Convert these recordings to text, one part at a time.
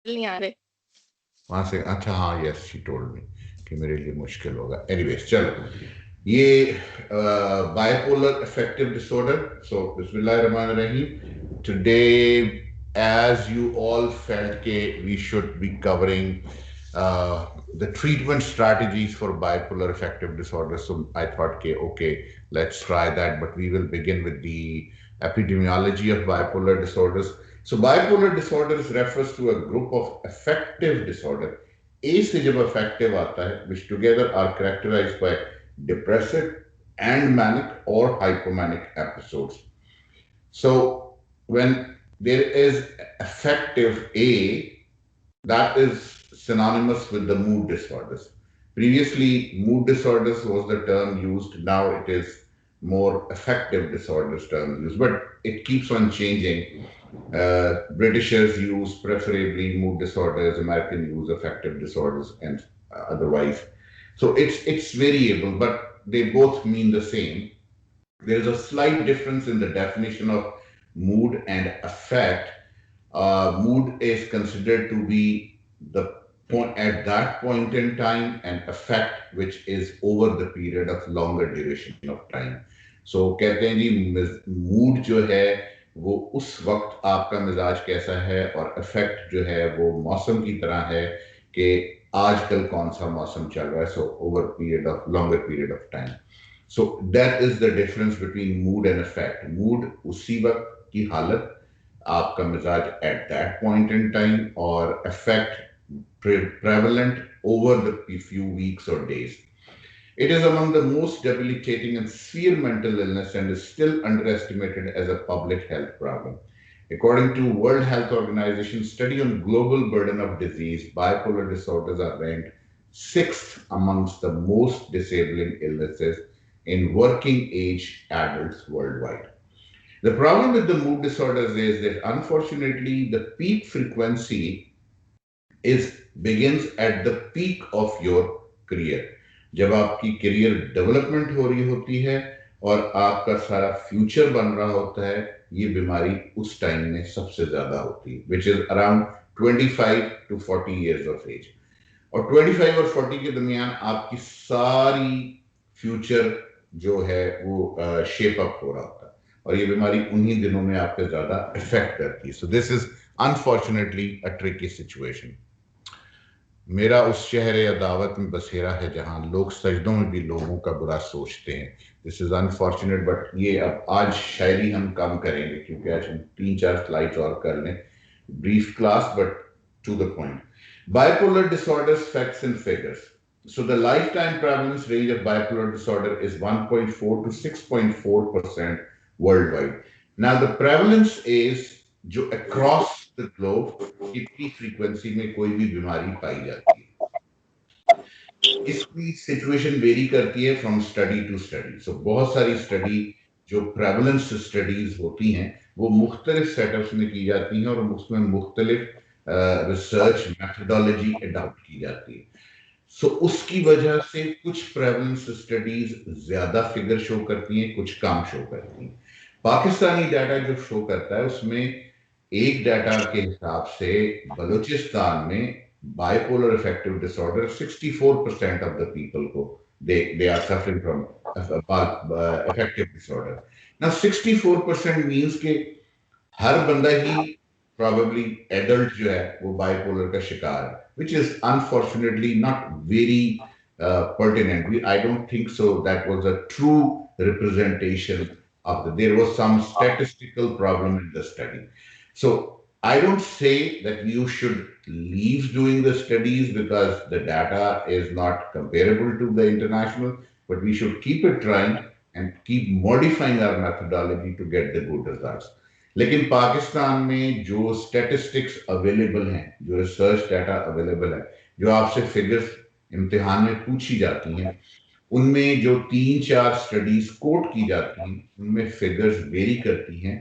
नहीं आ रहे। वहां से अच्छा हाँ यस शी टोल्ड मी कि मेरे लिए मुश्किल होगा एनीवेज चलो ये बाइपोलर अफेक्टिव डिसऑर्डर सो बिस्मिल्लाहिर्रहमानिर्रहीम today as you all felt we should be covering the treatment strategies for bipolar affective disorder. So I thought, okay, let's try that. But we will begin with the epidemiology of bipolar disorders. So bipolar disorders refers to a group of affective disorder. A से जब affective आता है, which together are characterized by depressive and manic or hypomanic episodes. So when there is affective A, that is synonymous with the mood disorders. Previously, mood disorders was the term used. Now it is more affective disorders term used, but it keeps on changing. Britishers use preferably mood disorders, American use affective disorders, and otherwise. So it's variable, but they both mean the same. There is a slight difference in the definition of mood and affect. Mood is considered to be the point at that point in time, and affect which is over the period of longer duration of time. So कहते हैं जी mood जो है वो उस वक्त आपका मिजाज कैसा है, और अफेक्ट जो है वो मौसम की तरह है कि आजकल कौन सा मौसम चल रहा है. So over period of longer period of time. So that is the difference between mood and affect. Mood उसी वक्त की हालत, आपका मिजाज at that point in time, और affect prevalent over the few weeks or days. It is among the most debilitating and severe mental illness and is still underestimated as a public health problem. According to World Health Organization study on global burden of disease, bipolar disorders are ranked sixth amongst the most disabling illnesses in working age adults worldwide. The problem with the mood disorders is that unfortunately the peak frequency is begins at the peak of your career. जब आपकी career development हो रही होती है और आपका सारा future बन रहा होता है, ये बीमारी उस टाइम में सबसे ज्यादा होती है, which is around 25 to 40 years of age. और 25 और 40 के दरमियान आपकी सारी फ्यूचर जो है वो शेप अप हो रहा होता है, और ये बीमारी उन्हीं दिनों में आपको ज्यादा इफेक्ट करती है. So this is unfortunately a tricky situation. मेरा उस शहर या दावत में बसेरा है जहां लोग सजदों में भी लोगों का बुरा सोचते हैं. दिस इज अनफॉर्चुनेट, बट ये अब आज शायरी हम कम करेंगे क्योंकि आज हम 3-4 स्लाइड्स और कर लें. Brief class but to the point. Bipolar disorders, facts and figures. So the lifetime prevalence range of bipolar disorder is 1.4 to 6.4% worldwide. Now the prevalence is जो across the globe कितनी फ्रीक्वेंसी में कोई भी बीमारी पाई जाती है. इसकी सिचुएशन वेरी करती है फ्रॉम स्टडी टू स्टडी. सो बहुत सारी स्टडी जो प्रेवलेंस स्टडीज होती हैं वो मुख्तलिफ सेटअप्स में की जाती हैं और उसमें मुख्तलिफ रिसर्च मेथडोलॉजी अडॉप्ट की जाती है. सो उसकी वजह से कुछ प्रेवलेंस स्टडीज ज्यादा फिगर शो करती हैं, कुछ कम शो करती हैं. पाकिस्तानी डाटा जो शो करता है उसमें एक डाटा के हिसाब से बलूचिस्तान में bipolar affective disorder 64% of the people को they are suffering from affective disorder. Now 64% means कि हर बंदा ही probably adult जो है वो bipolar का शिकार है, which is unfortunately not very pertinent. I don't think so that was a true representation of there was some statistical problem in the study. So I don't say that you should leave doing the studies because the data is not comparable to the international, but we should keep it trying and keep modifying our methodology to get the good results. लेकिन पाकिस्तान में जो statistics available हैं, जो research data available है, जो आपसे figures इम्तिहान में पूछी जाती हैं, उनमें जो 3-4 स्टडीज कोट की जाती हैं उनमें फिगर्स वेरी करती हैं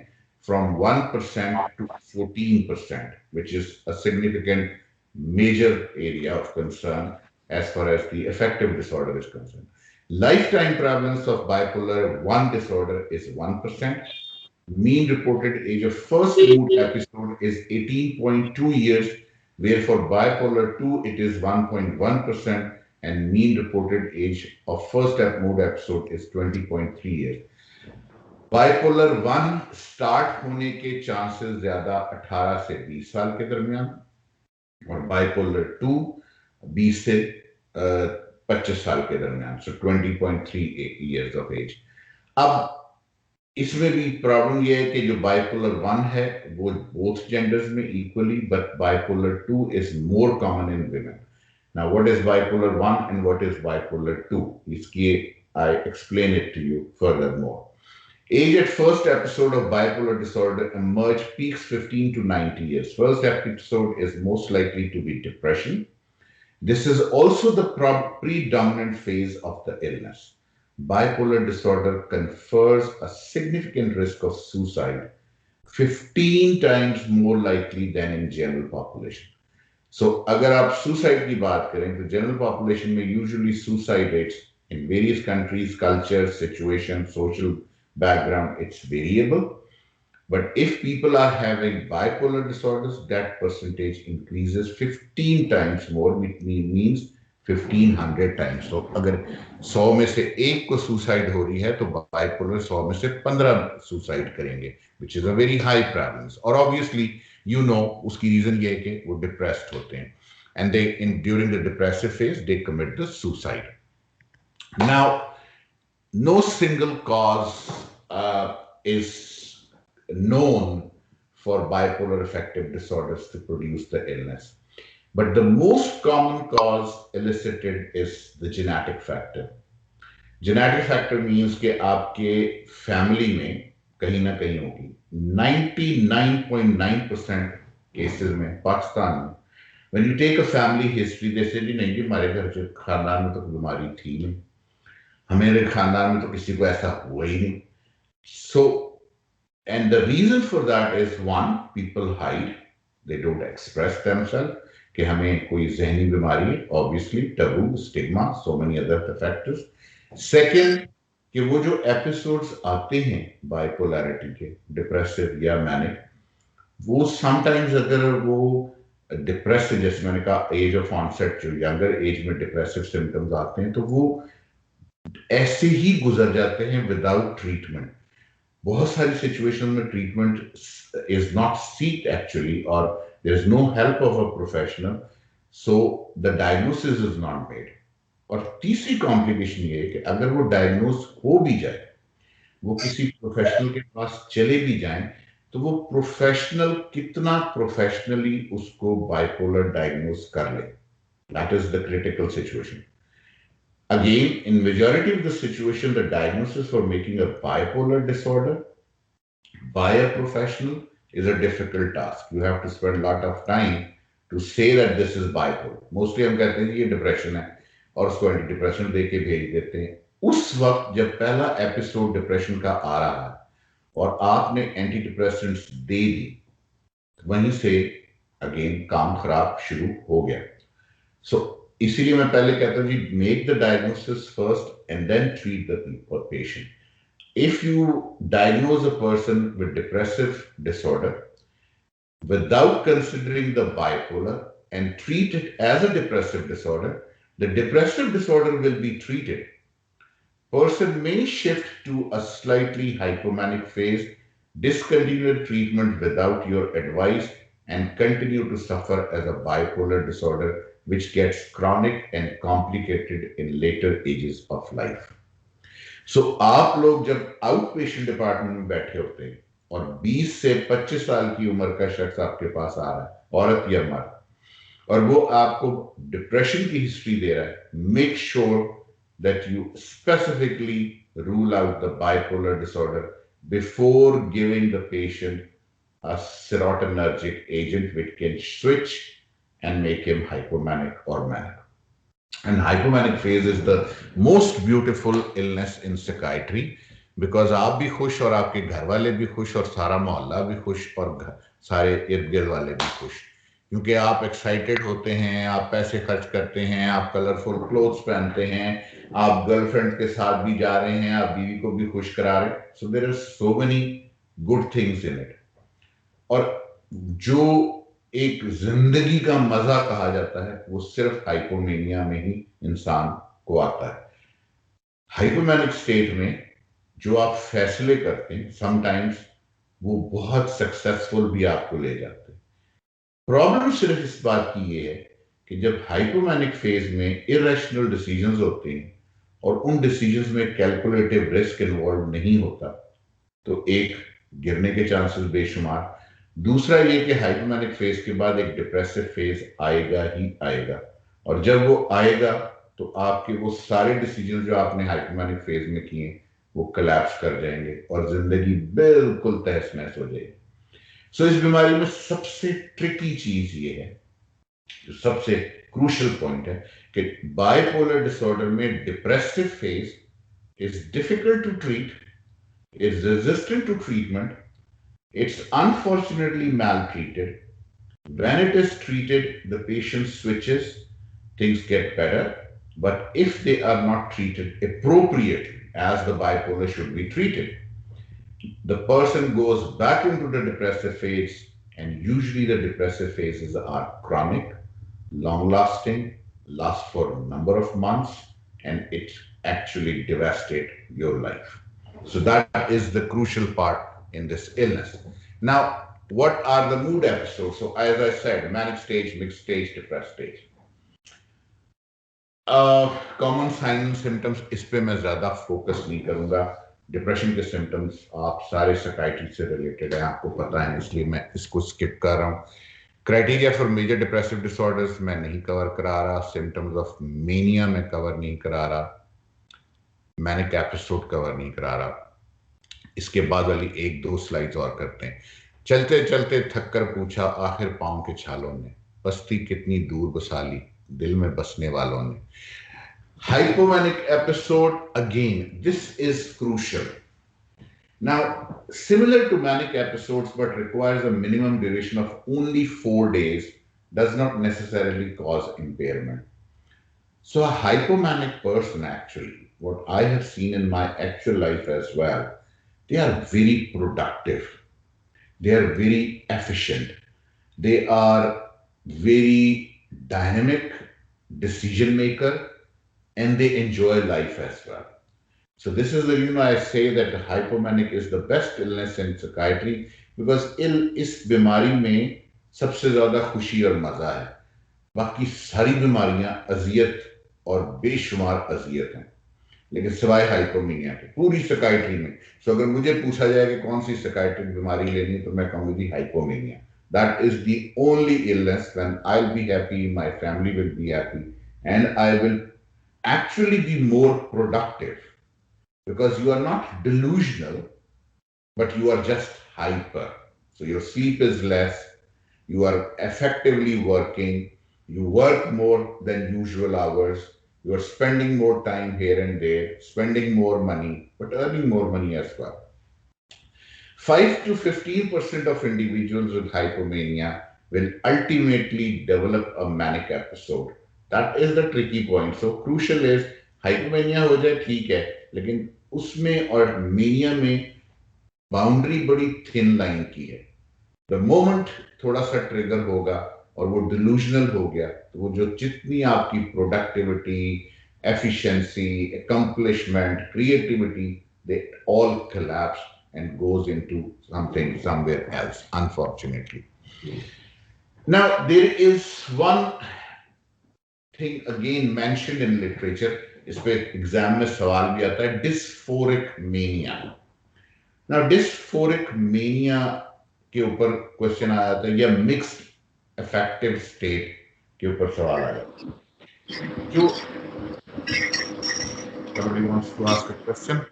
from 1% to 14%, which is a significant major area of concern as far as the affective disorder is concerned. Lifetime prevalence of bipolar 1 disorder is 1%. Mean reported age of first mood episode is 18.2 years, where for bipolar 2 it is 1.1% and mean reported age of first mood episode is 20.3 years. Bipolar 1 start होने के chances ज्यादा 18 से 20 साल के दरमियान और bipolar 2 20 से 25 साल के दरमियान, सो 20.3 इयर्स ऑफ एज। अब इसमें भी प्रॉब्लम यह है कि जो बाइपोलर 1 है वो बोथ जेंडर्स में equally, but bipolar 2 is more common in women. Now what is bipolar 1 and what is bipolar 2? इसकी I explain it to you further more. Age at first episode of bipolar disorder emerge peaks 15 to 90 years. First episode is most likely to be depression. This is also the predominant phase of the illness. Bipolar disorder confers a significant risk of suicide, 15 times more likely than in general population. So, अगर आप suicide की बात करें तो general population में usually suicide rates in various countries, cultures, situation, social background, it's variable. But if people are having bipolar disorders, that percentage increases 15 times more, which means 1500 times. So अगर 100 में से एक को सुसाइड हो रही है तो बाइपोलर 100 में से 15 सुसाइड करेंगे, which is a very high prevalence. और obviously you know उसकी रीजन ये है कि वो डिप्रेस्ड होते हैं and they during the depressive phase they commit the suicide. Now no single cause is known for bipolar affective disorders to produce the illness. But the most common cause elicited is the genetic factor. Genetic factor means कि आपके family में कहीं ना कहीं होगी। 99.9% cases में पाकिस्तान में when you take a family history, they say जी नहीं जी हमारे घर से खानदान में तो बीमारी थी नहीं, हमारे खानदान में तो किसी को ऐसा हुआ ही नहीं। So, and the reason for that is one, people hide, they don't express themselves कि हमें कोई जहनी बीमारी है, obviously taboo, stigma, so many other factors. Second, कि वो जो एपिसोड्स आते हैं बाइपोलैरिटी के, डिप्रेसिव या मैनिक, वो समटाइम्स अगर वो डिप्रेसिव, जैसे मैंने कहा एज ऑफ ऑनसेट, जो यंगर एज में डिप्रेसिव सिम्टम्स आते हैं तो वो ऐसे ही गुजर जाते हैं विदाउट ट्रीटमेंट। बहुत सारी सिचुएशन में treatment is not seeked actually, और there is no help of a professional, so the diagnosis is not made. और तीसरी कॉम्प्लिकेशन ये है कि अगर वो डायग्नोज हो भी जाए, वो किसी प्रोफेशनल के पास चले भी जाएं, तो वो प्रोफेशनल कितना प्रोफेशनली उसको बाइपोलर डायग्नोज कर ले, that is the critical situation. Again, in majority of the situation, the diagnosis for making a bipolar disorder by a professional is a difficult task. You have to spend a lot of time to say that this is bipolar. Mostly हम कहते हैं कि ये depression है और उसको anti depression दे के भेज देते हैं। उस वक्त जब पहला एपिसोड डिप्रेशन का आ रहा है और आपने एंटी डिप्रेशेंट्स दे दी, वहीं से अगेन काम खराब शुरू हो गया। सो इसीलिए मैं पहले कहता हूँ जी, make the diagnosis first and then treat the patient. If you diagnose a person with depressive disorder without considering the bipolar and treat it as a depressive disorder, the depressive disorder will be treated. Person may shift to a slightly hypomanic phase, discontinue treatment without your advice, and continue to suffer as a bipolar disorder, which gets chronic and complicated in later ages of life. So, आप लोग जब out patient department में बैठे होते हैं और 20 से 25 साल की उम्र का शख्स आपके पास आ रहा है, औरत या मर्द, और वो आपको डिप्रेशन की हिस्ट्री दे रहा है, make sure that you specifically rule out the bipolar disorder before giving the patient a serotonergic agent which can switch and make him hypomanic or manic. And hypomanic phase is the most beautiful illness in psychiatry because आप भी खुश और आपके घर वाले भी खुश और सारा मोहल्ला भी खुश और सारे इर्द गिर्द वाले भी खुश, क्योंकि आप एक्साइटेड होते हैं, आप पैसे खर्च करते हैं, आप कलरफुल क्लोथ्स पहनते हैं, आप गर्लफ्रेंड के साथ भी जा रहे हैं, आप बीवी को भी खुश करा रहे हैं। So there are so many good things in it. और जो एक जिंदगी का मजा कहा जाता है वो सिर्फ हाइपोमेनिया में ही इंसान को आता है। हाइपोमैनिक स्टेट में जो आप फैसले करते हैं समटाइम्स वो बहुत सक्सेसफुल भी आपको ले जाते हैं। प्रॉब्लम सिर्फ इस बात की ये है कि जब हाइपोमैनिक फेज में इरेशनल डिसीजंस होते हैं और उन डिसीजंस में कैलकुलेटिव रिस्क इन्वॉल्व नहीं होता तो एक, गिरने के चांसेस बेशुमार। दूसरा ये कि हाइपोमैनिक फेज के बाद एक डिप्रेसिव फेज आएगा ही आएगा, और जब वो आएगा तो आपके वो सारे डिसीजन जो आपने हाइपोमैनिक फेज में किए वो कोलैप्स कर जाएंगे और जिंदगी बिल्कुल तहस नहस हो जाएगी। सो इस बीमारी में सबसे ट्रिकी चीज ये है, जो सबसे क्रूशल पॉइंट है, कि बाइपोलर डिसऑर्डर में depressive phase is difficult to treat, is resistant to treatment, it's unfortunately maltreated. When it is treated, the patient switches, things get better. But if they are not treated appropriately, as the bipolar should be treated, the person goes back into the depressive phase, and usually the depressive phases are chronic, long lasting, last for a number of months, and it actually devastates your life. So that is the crucial part in this illness. Now, what are the mood episodes? So as I said, manic stage, mixed stage, depressed stage. Common sign symptoms इस पे मैं ज्यादा focus नहीं करूंगा। Depression के symptoms आप सारे psychiatry से रिलेटेड है, आपको पता है, इसलिए मैं इसको स्किप कर रहा हूँ। Criteria for major depressive disorders मैं नहीं कवर करा रहा, सिम्टम्स ऑफ मेनिया मैं कवर नहीं करा रहा, मैनिक एपिसोड कवर नहीं करा रहा। इसके बाद वाली एक दो स्लाइड्स और करते हैं। चलते चलते थक कर पूछा आखिर पांव के छालों ने, बस्ती कितनी दूर बसा ली दिल में बसने वालों ने। Hypomanic episode, again, this is crucial. Now, similar to manic episodes but requires a minimum duration of only 4 days, does not necessarily cause impairment. So a hypomanic person, actually, what I have seen in my actual life as well, they are very productive. They are very efficient. They are very dynamic decision maker, and they enjoy life as well. So this is the reason I say that hypomanic is the best illness in psychiatry, because इस बीमारी में सबसे ज्यादा खुशी और मजा है, बाकी सारी बीमारियां अजियत और बेशुमार अजियत हैं, लेकिन सिवाय हाइपोमेनिया के पूरी साइकाइट्री में। सो अगर मुझे पूछा जाए कि कौन सी साइकाइट्रिक बीमारी लेनी तो मैं कहूंगी जी hypomania. That is the only illness when I will be happy, my family will be happy, and I will actually be more productive, because you are not delusional, but you are just hyper. So your sleep is less, you are effectively working, you work more than usual hours, you are spending more time here and there, spending more money, but earning more money as well. 5 to 15% of individuals with hypomania will ultimately develop a manic episode. That is the tricky point. So crucial is hypomania हो जाए ठीक है, लेकिन उसमें और mania में boundary बड़ी thin line की है। द मोमेंट थोड़ा सा ट्रिगर होगा और वो डिलूजनल हो गया तो वो जो जितनी आपकी productivity, efficiency, accomplishment, creativity, they all collapse and goes into something somewhere else, unfortunately. Now, there is one thing again mentioned in literature, इस पे एग्जाम में सवाल भी आता है, dysphoric mania. Now, dysphoric mania के ऊपर क्वेश्चन आया था, या मिक्स्ड अफेक्टिव स्टेट के ऊपर सवाल आया। जो somebody wants to ask a question?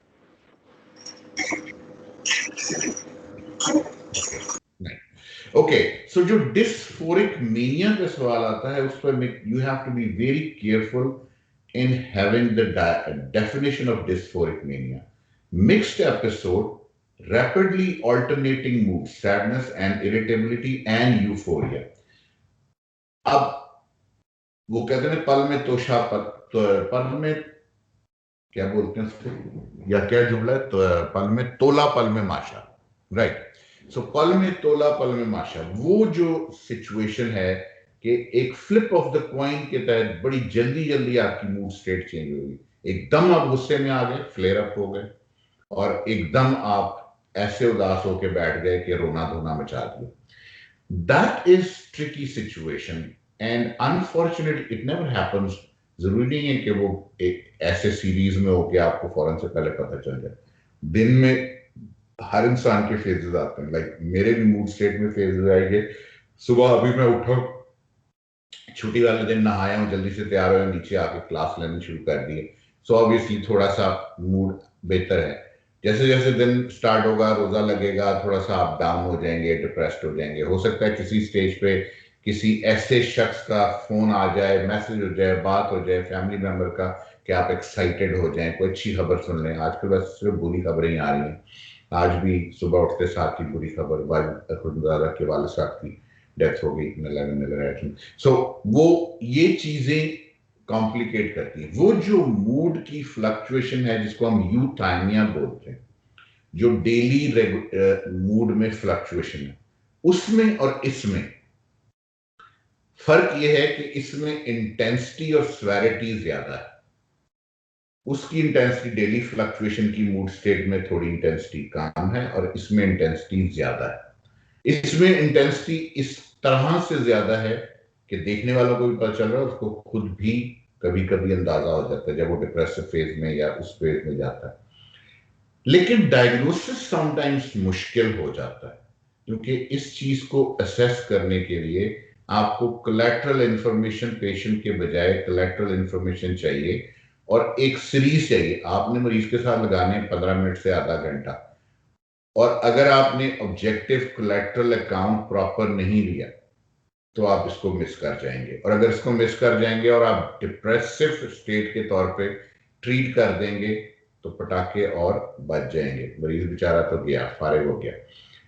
Okay, so जो dysphoric mania का सवाल आता है उस पर you have to be very careful in having the definition of dysphoric mania. Mixed episode, rapidly alternating mood, sadness and irritability and euphoria. अब वो कहते हैं पल में तोशा पल में क्या बोलते हैं उसको, या क्या जुमला है, तो पल में तोला पल में माशा, राइट। सो पल में तोला पल में माशा, वो जो सिचुएशन है कि एक फ्लिप ऑफ द कॉइन के तहत बड़ी जल्दी जल्दी आपकी मूड स्टेट चेंज होगी। एकदम आप गुस्से में आ गए, फ्लेयर अप हो गए, और एकदम आप ऐसे उदास होके बैठ गए कि रोना धोना मचा दिया। That is tricky situation and unfortunately it never happens. जरूरी नहीं है कि वो एक ऐसे सीरीज में हो कि आपको फौरन से पहले पता चल जाए। दिन में हर इंसान के फेजेस आते हैं, लाइक मेरे भी मूड स्टेट में फेजेस आएंगे। सुबह अभी मैं उठा, छुट्टी वाले दिन नहाया हूँ, जल्दी से तैयार हो, नीचे आके क्लास लेनी शुरू कर दी। सो ऑब्वियसली थोड़ा सा मूड बेहतर है। जैसे जैसे दिन स्टार्ट होगा, रोजा लगेगा, थोड़ा सा आप डाउन हो जाएंगे, डिप्रेस्ड हो जाएंगे। हो सकता है किसी स्टेज पे किसी ऐसे शख्स का फोन आ जाए, मैसेज हो जाए, बात हो जाए फैमिली मेंबर का, कि आप एक्साइटेड हो जाएं, कोई अच्छी खबर सुन लें। आजकल बस सिर्फ बुरी खबरें ही आ रही हैं। आज भी सुबह उठते साथ ही बुरी खबर, खुदा के वाले साहब की डेथ हो गई। सो वो ये चीजें कॉम्प्लिकेट करती है। वो जो मूड की फ्लक्चुएशन है जिसको हम यूथाइमिया बोलते हैं, जो डेली मूड में फ्लक्चुएशन है, उसमें और इसमें फर्क यह है कि इसमें इंटेंसिटी और स्वेरिटी ज्यादा है। उसकी इंटेंसिटी डेली फ्लक्चुएशन की मूड स्टेट में थोड़ी इंटेंसिटी कम है और इसमें इंटेंसिटी ज्यादा है। इसमें इंटेंसिटी इस तरह से ज्यादा है कि देखने वालों को भी पता चल रहा है, उसको खुद भी कभी कभी अंदाजा हो जाता है जब वो डिप्रेसिव फेज में या उस फेज में जाता है। लेकिन डायग्नोसिस समटाइम्स मुश्किल हो जाता है, क्योंकि इस चीज को असेस करने के लिए आपको कोलैटरल इंफॉर्मेशन पेशेंट के बजाय कोलैटरल इंफॉर्मेशन चाहिए, और एक सीरीज चाहिए। आपने मरीज के साथ लगाने 15 मिनट से आधा घंटा, और अगर आपने ऑब्जेक्टिव कोलैटरल अकाउंट प्रॉपर नहीं लिया तो आप इसको मिस कर जाएंगे। और अगर इसको मिस कर जाएंगे और आप डिप्रेसिव स्टेट के तौर पे ट्रीट कर देंगे तो पटाखे और बच जाएंगे, मरीज बेचारा तो गया, फारिग हो गया।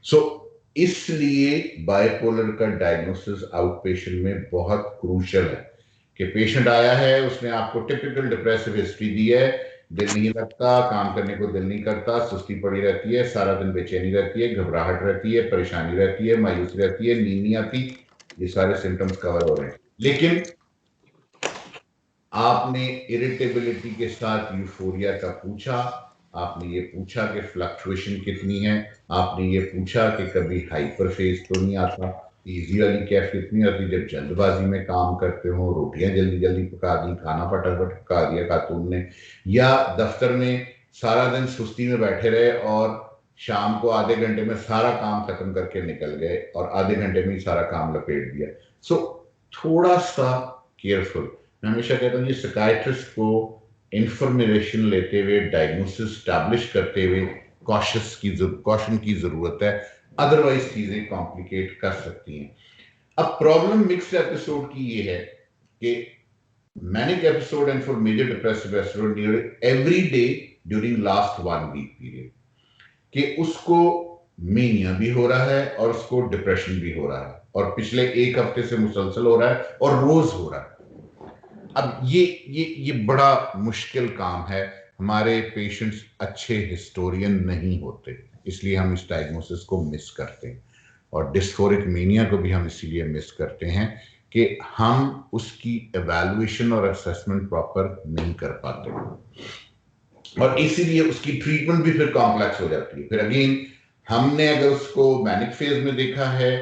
सो इसलिए बाइपोलर का डायग्नोसिस आउट पेशेंट में बहुत क्रूशियल है कि पेशेंट आया है, उसने आपको टिपिकल डिप्रेसिव हिस्ट्री दी है, दिल नहीं लगता, काम करने को दिल नहीं करता, सुस्ती पड़ी रहती है, सारा दिन बेचैनी रहती है, घबराहट रहती है, परेशानी रहती है, मायूसी रहती है, नींद नहीं आती। ये सारे सिम्टम्स कवर हो रहे हैं। लेकिन आपने इरिटेबिलिटी के साथ यूफोरिया का पूछा, आपने ये पूछा कि फ्लक्चुएशन कितनी है, आपने ये पूछा कि कभी हाइपर फेज तो नहीं आता, इजी वाली कैफ कितनी आती जब जल्दबाजी में काम करते हो, रोटियां जल्दी जल्दी पका दी, खाना फटाफट पका दिया खातून ने, या दफ्तर में सारा दिन सुस्ती में बैठे रहे और शाम को आधे घंटे में सारा काम खत्म करके निकल गए और आधे घंटे में ही सारा काम लपेट दिया। सो थोड़ा सा केयरफुल। मैं हमेशा कहता हूँ, ये साइकियाट्रिस्ट को इंफॉर्मेशन लेते हुए, डायग्नोसिस स्टैब्लिश करते हुए कॉशन की जरूरत है, अदरवाइज चीजें कॉम्प्लिकेट कर सकती हैं। अब प्रॉब्लम मिक्स्ड एपिसोड की ये है कि manic episode and for major depressive episode every day during last 1 week period, कि उसको मेनिया भी हो रहा है और उसको डिप्रेशन भी हो रहा है, और पिछले 1 हफ्ते से मुसलसल हो रहा है और रोज हो रहा है। अब ये बड़ा मुश्किल काम है। हमारे पेशेंट्स अच्छे हिस्टोरियन नहीं होते, इसलिए हम इस डायग्नोसिस को मिस करते हैं, और डिस्फोरिक मेनिया को भी हम इसीलिए मिस करते हैं कि हम उसकी एवैल्यूएशन और असेसमेंट प्रॉपर नहीं कर पाते, और इसीलिए उसकी ट्रीटमेंट भी फिर कॉम्प्लेक्स हो जाती है। फिर अगेन हमने अगर उसको मैनिक फेज में देखा है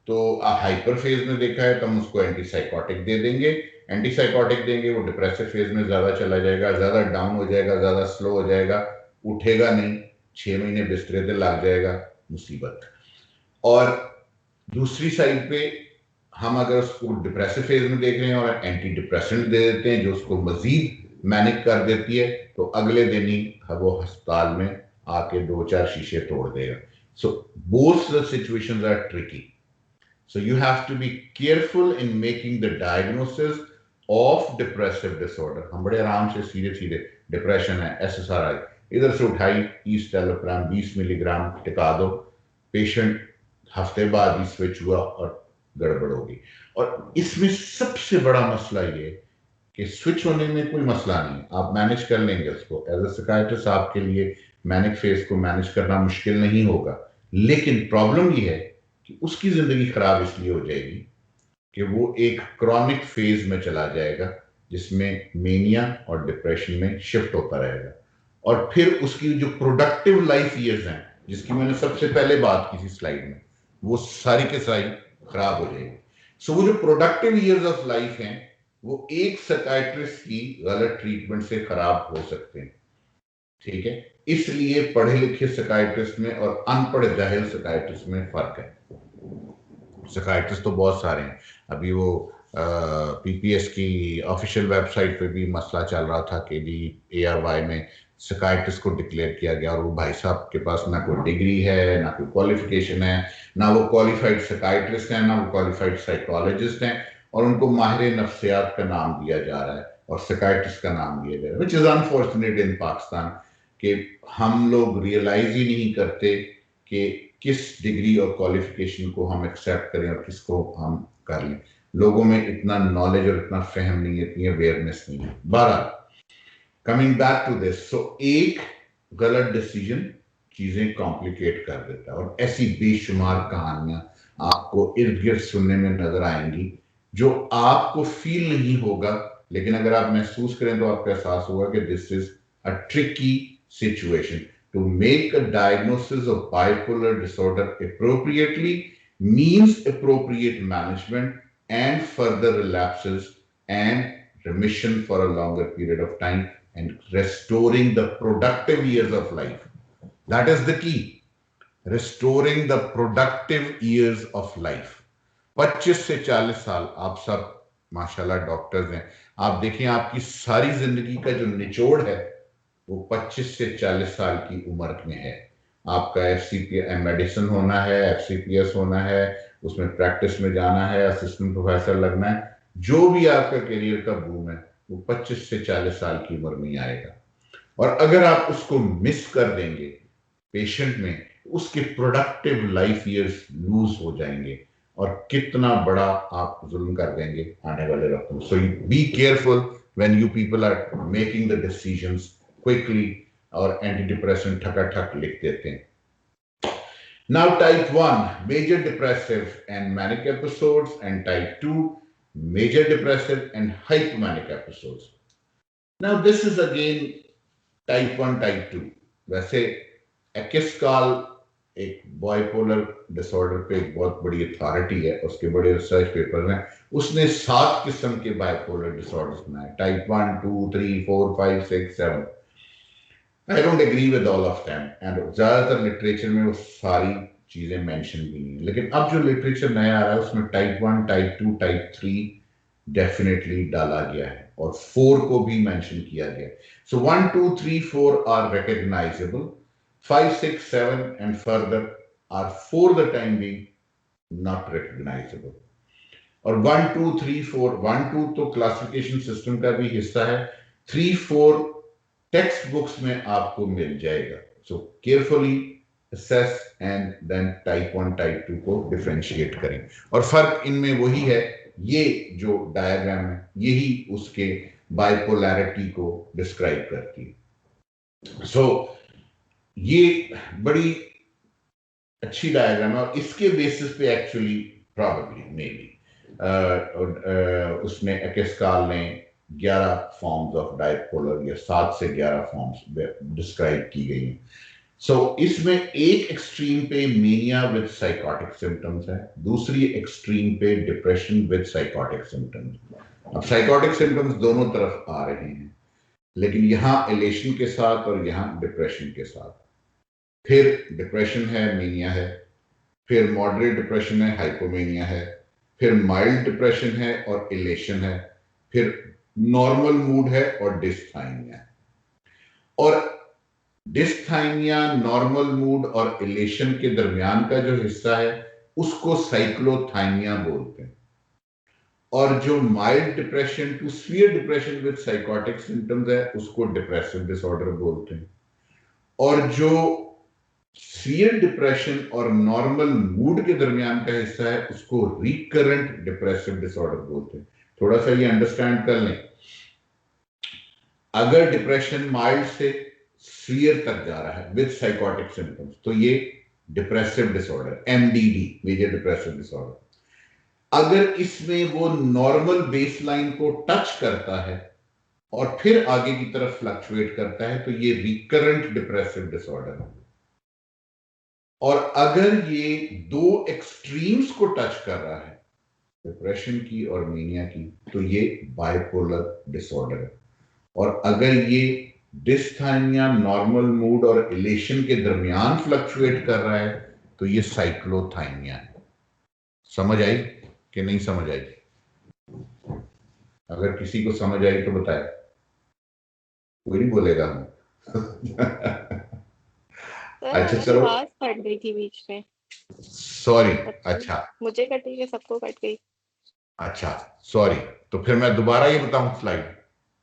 तो हाइपर फेज में देखा है तो हम उसको एंटीसाइकोटिक दे देंगे, एंटीसाइकोटिक देंगे, वो डिप्रेसिव फेज में ज्यादा चला जाएगा, ज्यादा डाउन हो जाएगा, ज्यादा स्लो हो जाएगा, उठेगा नहीं, 6 महीने बिस्तरे पे लग जाएगा, मुसीबत। और दूसरी साइड पे हम अगर उसको डिप्रेसिव फेज में देख रहे हैं और एंटी डिप्रेसेंट दे देते हैं जो उसको मजीद मैनिक कर देती है, तो अगले दिन ही वो अस्पताल में आके 2-4 शीशे तोड़ देगा। So both the situations are tricky, so you have to be careful in making the diagnosis of depressive disorder। हम बड़े आराम से सीधे सीधे डिप्रेशन है, SSRI, इधर से उठाई ईस्टैलोप्राम 20 मिलीग्राम टिका दो, पेशेंट हफ्ते बाद ही स्विच हुआ और गड़बड़ होगी। और इसमें सबसे बड़ा मसला ये कि स्विच होने में कोई मसला नहीं, आप मैनेज कर लेंगे उसको। एज ए साइकियाट्रिस्ट आपके लिए मैनिक फेज को मैनेज करना मुश्किल नहीं होगा, लेकिन प्रॉब्लम ये है कि उसकी जिंदगी खराब इसलिए हो जाएगी कि वो एक क्रॉनिक फेज में चला जाएगा जिसमें मेनिया और डिप्रेशन में शिफ्ट होता रहेगा, और फिर उसकी जो प्रोडक्टिव लाइफ ईयर्स हैं जिसकी मैंने सबसे पहले बात की थी स्लाइड में, वो सारी के सारी खराब हो जाएगी। सो वो जो प्रोडक्टिव ईयर्स ऑफ लाइफ हैं वो एक साइकियाट्रिस्ट की गलत ट्रीटमेंट से खराब हो सकते हैं, ठीक है। इसलिए पढ़े लिखे साइकियाट्रिस्ट में और अनपढ़ जाहिल साइकियाट्रिस्ट में फर्क है। साइकियाट्रिस्ट तो बहुत सारे हैं। अभी वो पीपीएस की ऑफिशियल वेबसाइट पे भी मसला चल रहा था कि जी ARY में साइकियाट्रिस्ट को डिक्लेयर किया गया, और वो भाई साहब के पास ना कोई डिग्री है, ना कोई क्वालिफिकेशन है, ना वो क्वालिफाइड साइकियाट्रिस्ट हैं, ना वो क्वालिफाइड साइकोलॉजिस्ट हैं, और उनको माहिर नफ्सियात का नाम दिया जा रहा है और साइकियाट्रिस्ट का नाम दिया जा रहा है, विच इज अनफॉर्चुनेट इन पाकिस्तान, कि हम लोग रियलाइज ही नहीं करते कि किस डिग्री और क्वालिफिकेशन को हम एक्सेप्ट करें और किसको हम कर लें। लोगों में इतना नॉलेज और इतना फहम नहीं है, इतनी अवेयरनेस नहीं है। बहरहाल कमिंग बैक टू दिस, सो एक गलत डिसीजन चीजें कॉम्प्लिकेट कर देता है, और ऐसी बेशुमार कहानियां आपको इर्द गिर्द सुनने में नजर आएंगी जो आपको फील नहीं होगा, लेकिन अगर आप महसूस करें तो आपको एहसास होगा कि this is a tricky situation. To make a diagnosis of bipolar disorder appropriately means appropriate management and further relapses and remission for a longer period of time and restoring the productive years of life. That is the key. Restoring the productive years of life. 25 से 40 साल आप सब माशाल्लाह doctors हैं, आप देखें आपकी सारी जिंदगी का जो निचोड़ है वो 25 से 40 साल की उम्र में है। आपका FCP मेडिसिन होना है, FCPS होना है, उसमें प्रैक्टिस में जाना है, असिस्टेंट प्रोफेसर लगना है, जो भी आपका करियर का बूम है वो 25 से 40 साल की उम्र में आएगा। और अगर आप उसको मिस कर देंगे पेशेंट में, उसके प्रोडक्टिव लाइफ ईयर्स लूज हो जाएंगे, और कितना बड़ा आप जुल्म कर देंगे आने वाले वक्त में। So be careful when you people are making the decisions quickly, और एंटी डिप्रेशन ठकाठक लिख देते हैं। Now type 1 major depressive and manic episodes, and type 2 major depressive and hypomanic episodes. Now this is again type 1 type 2। वैसे एक्सकाल एक bipolar disorder पे एक बहुत बड़ी अथॉरिटी है, उसके बड़े रिसर्च पेपर हैं, उसने 7 किस्म के बाइपोलर डिसऑर्डर्स बनाए, type 1 2 3 4 5 6 7। I don't agree with all of them, and ज्यादातर लिटरेचर में वो सारी चीजें मेंशन भी नहीं है, लेकिन अब जो लिटरेचर नया आ रहा है उसमें टाइप 1 टाइप 2 टाइप 3 डेफिनेटली डाला गया है, और 4 को भी मेंशन किया गया है। सो 1 2 3 4 are recognisable, 5 6 7 and further are for the time being not recognizable। और 1 2 3 4 1 2 तो क्लासिफिकेशन सिस्टम का भी हिस्सा है, 3 4 टेक्स्ट बुक्स में आपको मिल जाएगा। So carefully assess and then type 1 type 2 को डिफरेंशिएट करें, और फर्क इनमें वही है, ये जो डायग्राम है यही उसके बाइपोलैरिटी को डिस्क्राइब करती है। सो ये बड़ी अच्छी डायग्राम है, और इसके बेसिस पे एक्चुअली प्रॉबेबली मे बी उसने एक्सकाल ने 11 फॉर्म्स ऑफ बाइपोलर या 7 से 11 फॉर्म्स डिस्क्राइब की गई हैं। सो इसमें एक एक्सट्रीम पे मेनिया विद साइकोटिक सिम्टम्स है, दूसरी एक्सट्रीम पे डिप्रेशन विद साइकोटिक सिम्टम्स। अब साइकोटिक सिम्टम्स दोनों तरफ आ रहे हैं, लेकिन यहां एलेशन के साथ और यहां डिप्रेशन के साथ। फिर डिप्रेशन है, मेनिया है, फिर मॉडरेट डिप्रेशन है, हाइपोमेनिया है, फिर माइल्ड डिप्रेशन है और इलेशन है, फिर नॉर्मल मूड है और डिस्थाइमिया है। और डिस्थाइमिया, नॉर्मल मूड और इलेशन के दरमियान का जो हिस्सा है उसको साइक्लोथाइमिया बोलते हैं, और जो mild depression to severe depression with psychotic symptoms है उसको डिप्रेसिव डिसऑर्डर बोलते हैं, और जो सीवियर डिप्रेशन और नॉर्मल मूड के दरमियान का हिस्सा है उसको रिकरेंट डिप्रेसिव डिसऑर्डर बोलते हैं। थोड़ा सा ये अंडरस्टैंड कर लें, अगर डिप्रेशन माइल्ड से सीवियर तक जा रहा है विद साइकोटिक सिम्टम्स तो ये depressive disorder, MDD, major depressive disorder, अगर इसमें वो नॉर्मल बेसलाइन को टच करता है और फिर आगे की तरफ फ्लक्चुएट करता है तो ये रिकरेंट डिप्रेसिव डिसऑर्डर है। और अगर ये दो एक्सट्रीम्स को टच कर रहा है, डिप्रेशन की और मेनिया की, तो ये बाइपोलर डिसऑर्डर है। और अगर ये डिस्थाइमिया, नॉर्मल मूड और इलेशन के दरमियान फ्लक्चुएट कर रहा है तो ये साइक्लोथाइमिया है। समझ आई कि नहीं समझ आई? अगर किसी को समझ आई तो बताए, कोई नहीं बोलेगा हम। अच्छा चलो, आवाज कट गई थी बीच में, सॉरी। अच्छा मुझे कट गई, सबको कट गई। अच्छा सॉरी, तो फिर मैं दोबारा ये बताऊं स्लाइड?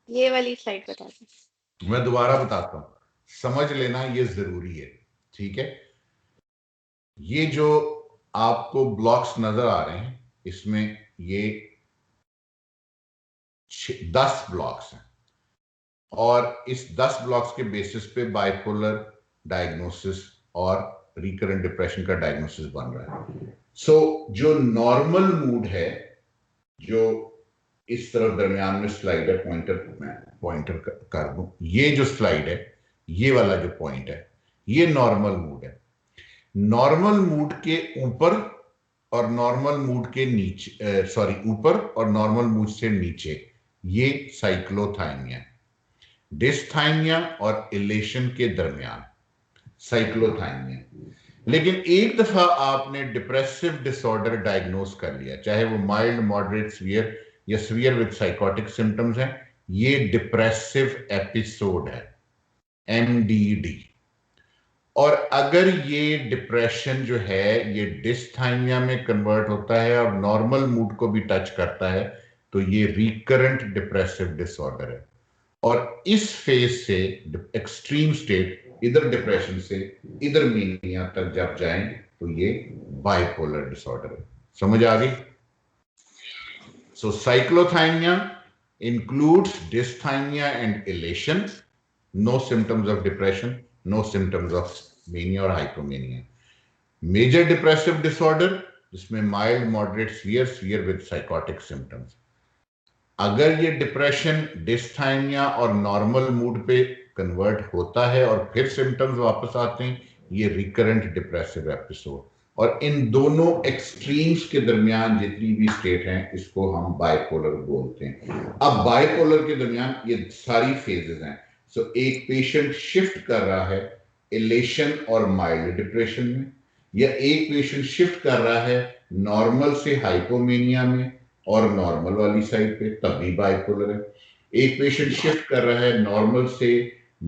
ये वाली स्लाइड बता दो। मैं दोबारा बताता हूं, समझ लेना ये जरूरी है, ठीक है? ये जो आपको ब्लॉक्स नजर आ रहे हैं, इसमें ये 10 ब्लॉक्स हैं और इस 10 ब्लॉक्स के बेसिस पे बाइपोलर डायग्नोसिस और रिकरेंट डिप्रेशन का डायग्नोसिस बन रहा है। सो जो नॉर्मल मूड है, जो इस तरफ दरमियान में स्लाइड है, पॉइंटर कर दूं, ये जो स्लाइड है, ये वाला जो पॉइंट है, ये नॉर्मल मूड है। नॉर्मल मूड के ऊपर और नॉर्मल मूड के नीचे, सॉरी, ऊपर और नॉर्मल मूड से नीचे, ये साइक्लोथाइमिया। डिस्थाइमिया और इलेशन के दरमियान साइक्लोथाइमिया। लेकिन एक दफा आपने डिप्रेसिव डिसऑर्डर डायग्नोस कर लिया, चाहे वो माइल्ड, मॉडरेट, सीवियर या सीवियर विद साइकोटिक सिम्टम्स हैं, ये डिप्रेसिव एपिसोड है, एमडीडी। और अगर ये डिप्रेशन जो है ये डिस्थाइमिया में कन्वर्ट होता है और नॉर्मल मूड को भी टच करता है तो ये रिकरेंट डिप्रेसिव डिसऑर्डर है। और इस फेज से एक्सट्रीम स्टेट, इधर डिप्रेशन से इधर मेनिया तक जब जाएं तो ये बाइपोलर डिसऑर्डर है। समझ आ गई? सो cyclothymia includes dysthymia and elation, no symptoms of depression, no symptoms of mania or hypomania. Major depressive disorder, जिसमें mild, moderate, severe with psychotic symptoms. अगर ये डिप्रेशन डिस्थाइमिया और नॉर्मल मूड पे कन्वर्ट होता है और फिर सिम्टम्स वापस आते हैं, ये रिकरेंट डिप्रेसिव एपिसोड। और इन दोनों एक्सट्रीम्स के दरमियान जितनी भी स्टेट हैं, इसको हम बाइपोलर बोलते हैं। अब बाइपोलर के दरमियान ये सारी फेजेस हैं। सो एक पेशेंट शिफ्ट कर रहा है इलेशन और माइल्ड डिप्रेशन में, या एक पेशेंट शिफ्ट कर रहा है नॉर्मल से हाइपोमेनिया में और नॉर्मल वाली साइड पे, तभी बाइपोलर है। एक पेशेंट शिफ्ट कर रहा है नॉर्मल से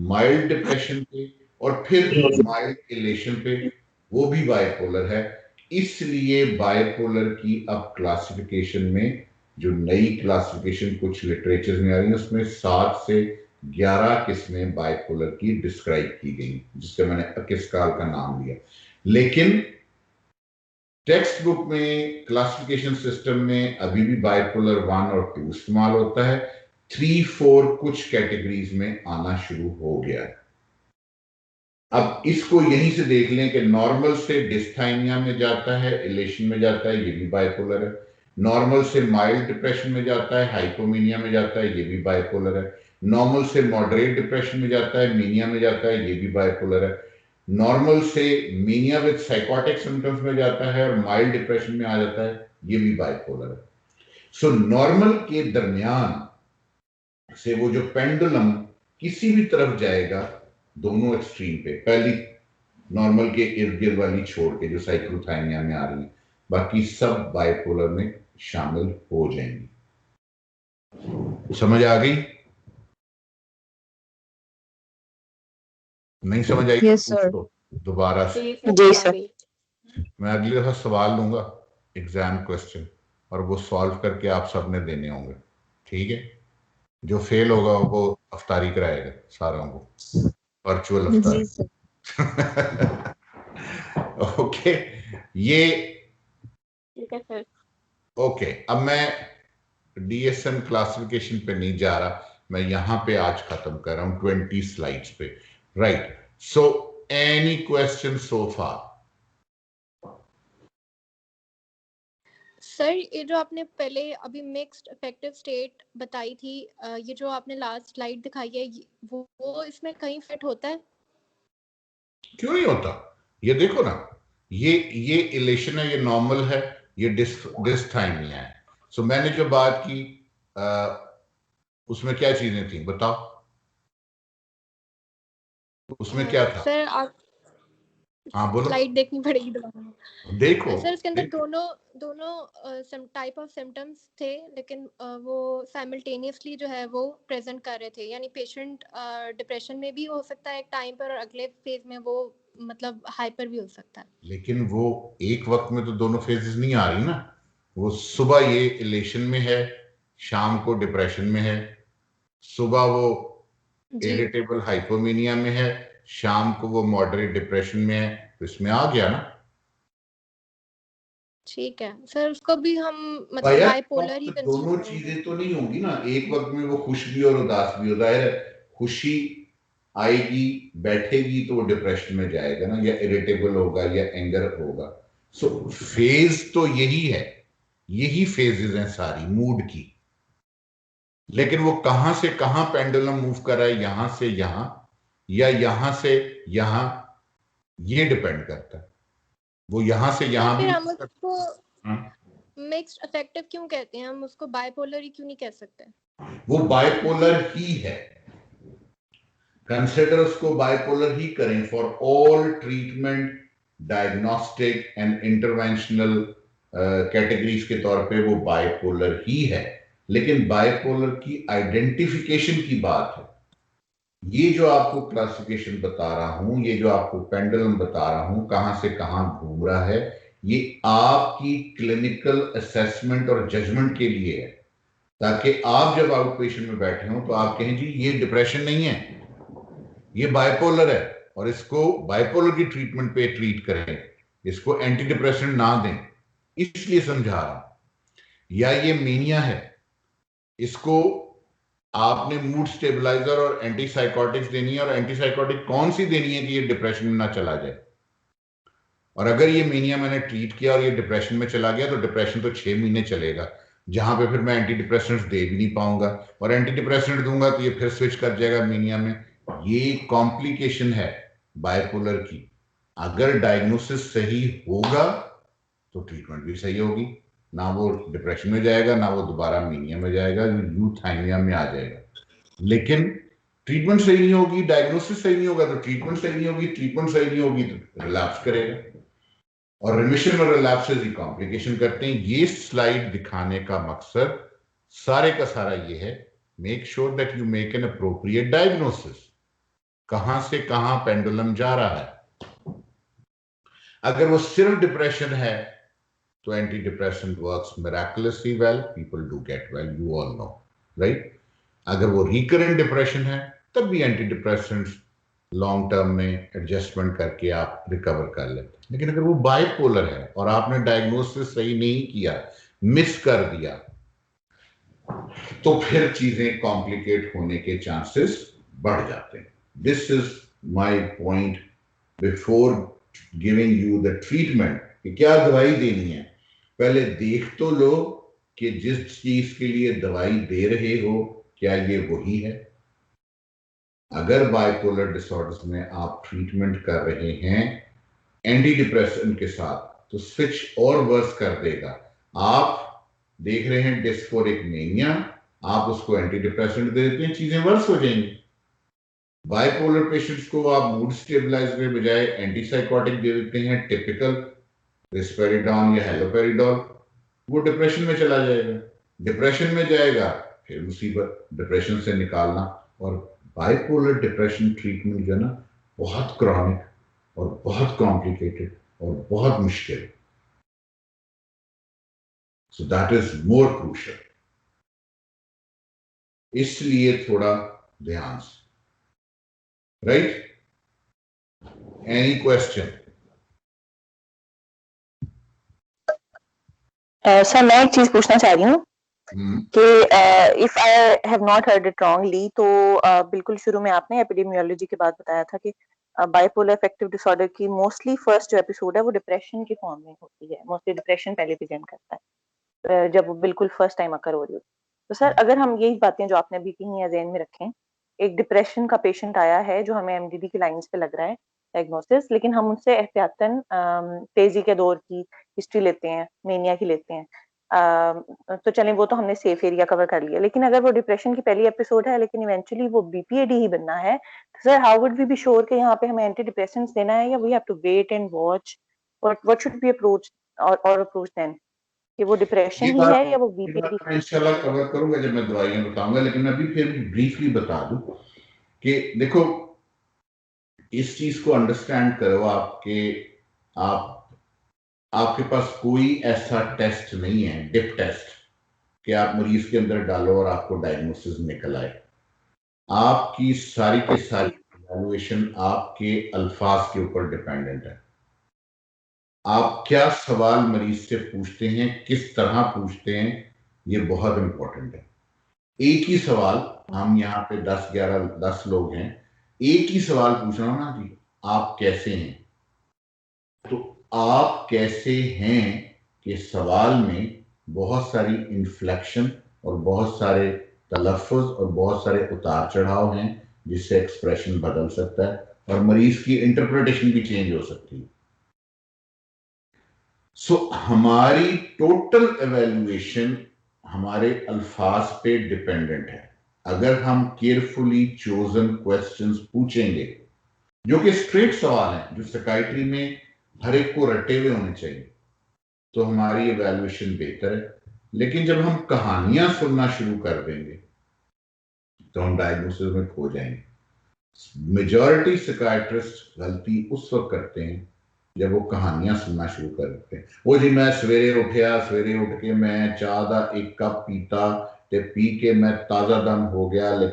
माइल्ड डिप्रेशन पे और फिर माइल्ड इलेशन पे, वो भी बाइपोलर है। इसलिए बाइपोलर की अब क्लासिफिकेशन में जो नई क्लासिफिकेशन कुछ लिटरेचर में आ रही है, उसमें 7 से 11 किस्में बाइपोलर की डिस्क्राइब की गई, जिसका मैंने अकिस्काल का नाम लिया। लेकिन टेक्स्ट बुक में, क्लासिफिकेशन सिस्टम में अभी भी बाइपोलर 1 और 2 इस्तेमाल होता है। 3, 4 कुछ कैटेगरीज में आना शुरू हो गया है। अब इसको यहीं से देख लें कि नॉर्मल से डिस्थाइमिया में जाता है, इलेशन में जाता है, ये भी बाइपोलर है। नॉर्मल से माइल्ड डिप्रेशन में जाता है, हाइपोमेनिया में जाता है, ये भी बाइपोलर है। नॉर्मल से मॉडरेट डिप्रेशन में जाता है, मेनिया में जाता है, ये भी बाइपोलर है। नॉर्मल से मेनिया विद साइकोटिक सिम्टम्स में जाता है और माइल्ड डिप्रेशन में आ जाता है, ये भी बाइपोलर है। सो नॉर्मल के दरमियान से वो जो पेंडुलम किसी भी तरफ जाएगा, दोनों एक्सट्रीम पे, पहली नॉर्मल के इर्द गिर्द वाली छोड़ के जो साइक्लोथाइमिया में आ रही है, बाकी सब बाइपोलर में शामिल हो जाएंगी। समझ आ गई? नहीं समझ आई? Yes, sir. तो दोबारा से जी सर। मैं अगली दफा सवाल लूंगा, एग्जाम क्वेश्चन, और वो सॉल्व करके आप सबने देने होंगे, ठीक है? जो फेल होगा वो अफ्तारी कराएगा सारों को, वर्चुअल अफ्तारी। ओके, ये ठीक है सर। ओके, अब मैं डीएसएम क्लासिफिकेशन पे नहीं जा रहा, मैं यहां पे आज खत्म कर रहा हूं 20 स्लाइड्स पे, right? So any question so far? Sir ये जो आपने पहले अभी मिक्स्ड अफेक्टिव स्टेट बताई थी, ये जो आपने लास्ट स्लाइड दिखाई है, वो इसमें कहीं फिट होता है? क्यों नहीं होता? ये देखो ना, ये इलेशन है, ये नॉर्मल है, ये डिस्थाइमिया है। सो मैंने जो बात की उसमें क्या चीजें थी बताओ, उसमें क्या था? सर आप हाँ बोलो। स्लाइड देखनी पड़ेगी दोबारा। देखो सर इसके अंदर देखो। दोनों टाइप ऑफ सिम्टम्स थे, लेकिन वो साइमल्टेनियसली जो है वो प्रेजेंट कर रहे थे, यानी पेशेंट डिप्रेशन में भी हो सकता है एक टाइम पर, और अगले फेज में वो मतलब हाइपर भी हो सकता है। लेकिन वो एक वक्त में तो दोनों फेजेस नहीं आ रही ना। वो सुबह ये इलेशन में है, शाम को डिप्रेशन में है। सुबह वो जी इरिटेबल हाइपोमेनिया में है, शाम को वो मॉडरेट डिप्रेशन में है, तो इसमें आ गया ना। ठीक है सर, उसको भी हम मतलब यार बाइपोलर ही दोनों कंसीडर करेंगे। चीजें तो नहीं होंगी ना एक वक्त में, वो खुश भी और उदास भी हो। जाहिर है खुशी आएगी, बैठेगी तो वो डिप्रेशन में जाएगा ना, या इरिटेबल होगा या एंगर होगा। सो फेज तो यही है, यही फेजेस हैं सारी मूड की। लेकिन वो कहां से कहां पेंडुलम मूव कर रहा है, यहां से यहां या यहां से यहां, ये डिपेंड करता है। वो यहां से तो यहां भी फिर हम move कर। उसको हाँ? मिक्स्ड अफेक्टिव क्यों कहते हैं? हम उसको बाइपोलर ही क्यों नहीं कह सकते? वो बाइपोलर ही है, कंसिडर उसको बाइपोलर ही करें। For all treatment, diagnostic and interventional categories के तौर पे वो बाइपोलर ही है। लेकिन बाइपोलर की आइडेंटिफिकेशन की बात है। ये जो आपको क्लासिफिकेशन बता रहा हूं, ये जो आपको पेंडुलम बता रहा हूं कहां से कहां घूम रहा है, ये आपकी क्लिनिकल असेसमेंट और जजमेंट के लिए है, ताकि आप जब आउट पेशेंट में बैठे हो तो आप कहें जी ये डिप्रेशन नहीं है, ये बाइपोलर है, और इसको बाइपोलर की ट्रीटमेंट पे ट्रीट करें, इसको एंटी डिप्रेसेंट ना दें। इसलिए समझा रहा हूं। या ये मेनिया है, इसको आपने मूड स्टेबलाइजर और एंटीसाइकोटिक्स देनी है, और एंटीसाइकोटिक कौन सी देनी है कि ये डिप्रेशन में ना चला जाए। और अगर ये मेनिया मैंने ट्रीट किया और ये डिप्रेशन में चला गया तो डिप्रेशन तो 6 महीने चलेगा, जहां पे फिर मैं एंटी डिप्रेसेंट्स दे भी नहीं पाऊंगा, और एंटी डिप्रेसेंट दूंगा तो ये फिर स्विच कर जाएगा मेनिया में। ये कॉम्प्लिकेशन है बाइपोलर की। अगर डायग्नोसिस सही होगा तो ट्रीटमेंट भी सही होगी, ना वो डिप्रेशन में जाएगा ना वो दोबारा मेनिया में जाएगा, यूथाइमिया में आ जाएगा। लेकिन ट्रीटमेंट सही नहीं होगी, डायग्नोसिस सही नहीं होगा तो ट्रीटमेंट सही नहीं होगी, ट्रीटमेंट सही नहीं होगी तो रिलैप्स करेगा, और रिमिशन और रिलैप्सेस ही कॉम्प्लिकेशन करते हैं। ये स्लाइड दिखाने का मकसद सारे का सारा ये है, make sure that you make an appropriate diagnosis, कहां से कहां पेंडुलम जा रहा है। अगर वो सिर्फ डिप्रेशन है तो anti depressant works miraculously well, people do get well, you all know, right. अगर वो रिकरेंट डिप्रेशन है तब भी एंटी डिप्रेसेंट्स लॉन्ग टर्म में एडजस्टमेंट करके आप रिकवर कर लेते हैं। लेकिन अगर वो बाइपोलर है और आपने डायग्नोसिस सही नहीं किया, मिस कर दिया, तो फिर चीजें कॉम्प्लिकेट होने के चांसेस बढ़ जाते हैं। This is my point before giving you the treatment कि क्या दवाई देनी है। पहले देख तो लो कि जिस चीज के लिए दवाई दे रहे हो क्या ये वही है। अगर बाइपोलर डिसऑर्डर्स में आप ट्रीटमेंट कर रहे हैं एंटी डिप्रेशन के साथ तो स्विच और वर्स कर देगा। आप देख रहे हैं डिस्फोरिक मेनिया, आप उसको एंटी डिप्रेसेंट दे देते हैं, चीजें वर्स हो जाएंगी। बाइपोलर पेशेंट्स को आप मूड स्टेबलाइजर के बजाय एंटीसाइकोटिक दे देते हैं, टिपिकल रिस्पेरिडॉन या हेलोपेरिडॉल, वो डिप्रेशन में चला जाएगा, डिप्रेशन में जाएगा, फिर मुसीबत डिप्रेशन से निकालना। और बाइपोलर डिप्रेशन ट्रीटमेंट जो है ना, बहुत क्रॉनिक और बहुत कॉम्प्लिकेटेड और बहुत मुश्किल। So that is more crucial, इसलिए थोड़ा ध्यान से, राइट। Any question? सर मैं एक चीज पूछना चाह रही हूँ कि if I have not heard it wrongly, तो बिल्कुल शुरू में आपने एपिडेमियोलॉजी के बाद बताया था कि बाइपोलर अफेक्टिव डिसऑर्डर की मोस्टली फर्स्ट जो एपिसोड है वो डिप्रेशन की फॉर्म में होती है, मोस्टली डिप्रेशन पहले प्रेजेंट करता है। जब वो बिल्कुल फर्स्ट टाइम अकर हो रही हो। तो सर अगर हम यही बातें जो आपने अभी कही हैं ज़हन में रखें, एक डिप्रेशन का पेशेंट आया है जो हमें एमडीडी की लाइंस पे लग रहा है डायग्नोसिस, लेकिन हम उनसे एहतियातन तेजी के दौर की हिस्ट्री लेते हैं, मेनिया की लेते हैं। तो चलें वो तो हमने सेफ एरिया कवर कर लिया, लेकिन अगर वो डिप्रेशन की पहली एपिसोड है लेकिन इवेंचुअली वो बीपीएडी ही बनना है, तो sir how would we be sure कि यहाँ पे हमें एंटी डिप्रेसेंट्स देना है या we have to wait and watch, what should be approach और अप्रोच देन, कि वो डिप्रेशन ही है या वो बीपीएडी? मैं इंशाल्लाह कवर करूंगा जब मैं दवाइयां बताऊंगा, लेकिन मैं अभी फिर ब्रीफली बता दूं कि देखो इस चीज को अंडरस्टैंड करो आपके पास कोई ऐसा टेस्ट नहीं है, डिप टेस्ट, कि आप मरीज के अंदर डालो और आपको डायग्नोसिस निकल आए। आपकी सारी की सारी इवैल्यूएशन आपके अल्फाज के ऊपर डिपेंडेंट है। आप क्या सवाल मरीज से पूछते हैं, किस तरह पूछते हैं, ये बहुत इंपॉर्टेंट है। एक ही सवाल, हम यहाँ पे 10 लोग हैं, एक ही सवाल पूछ रहा हूं ना जी, आप कैसे हैं, तो आप कैसे हैं कि सवाल में बहुत सारी इन्फ्लेक्शन और बहुत सारे तलफ़ुज़ और बहुत सारे उतार चढ़ाव हैं, जिससे एक्सप्रेशन बदल सकता है और मरीज की इंटरप्रिटेशन भी चेंज हो सकती है। सो हमारी टोटल एवेल्युएशन हमारे अल्फाज पे डिपेंडेंट है। अगर हम केयरफुली चोजन क्वेश्चंस पूछेंगे जो कि स्ट्रेट सवाल हैं, जो साइकियाट्री में हर एक को रटे हुए होने चाहिए, तो हमारी एवेल्युएशन बेहतर है। लेकिन जब हम कहानियां सुनना शुरू कर देंगे तो हम डायग्नोसिस में खो जाएंगे। मेजॉरिटी साइकियाट्रिस्ट गलती उस वक्त करते हैं जब वो कहानियां सुनना शुरू कर देते हैं। वो जी मैं सवेरे उठ के मैं चाह दा एक कप पीता ते पी के मैं ताजा दम हो गया, लेकिन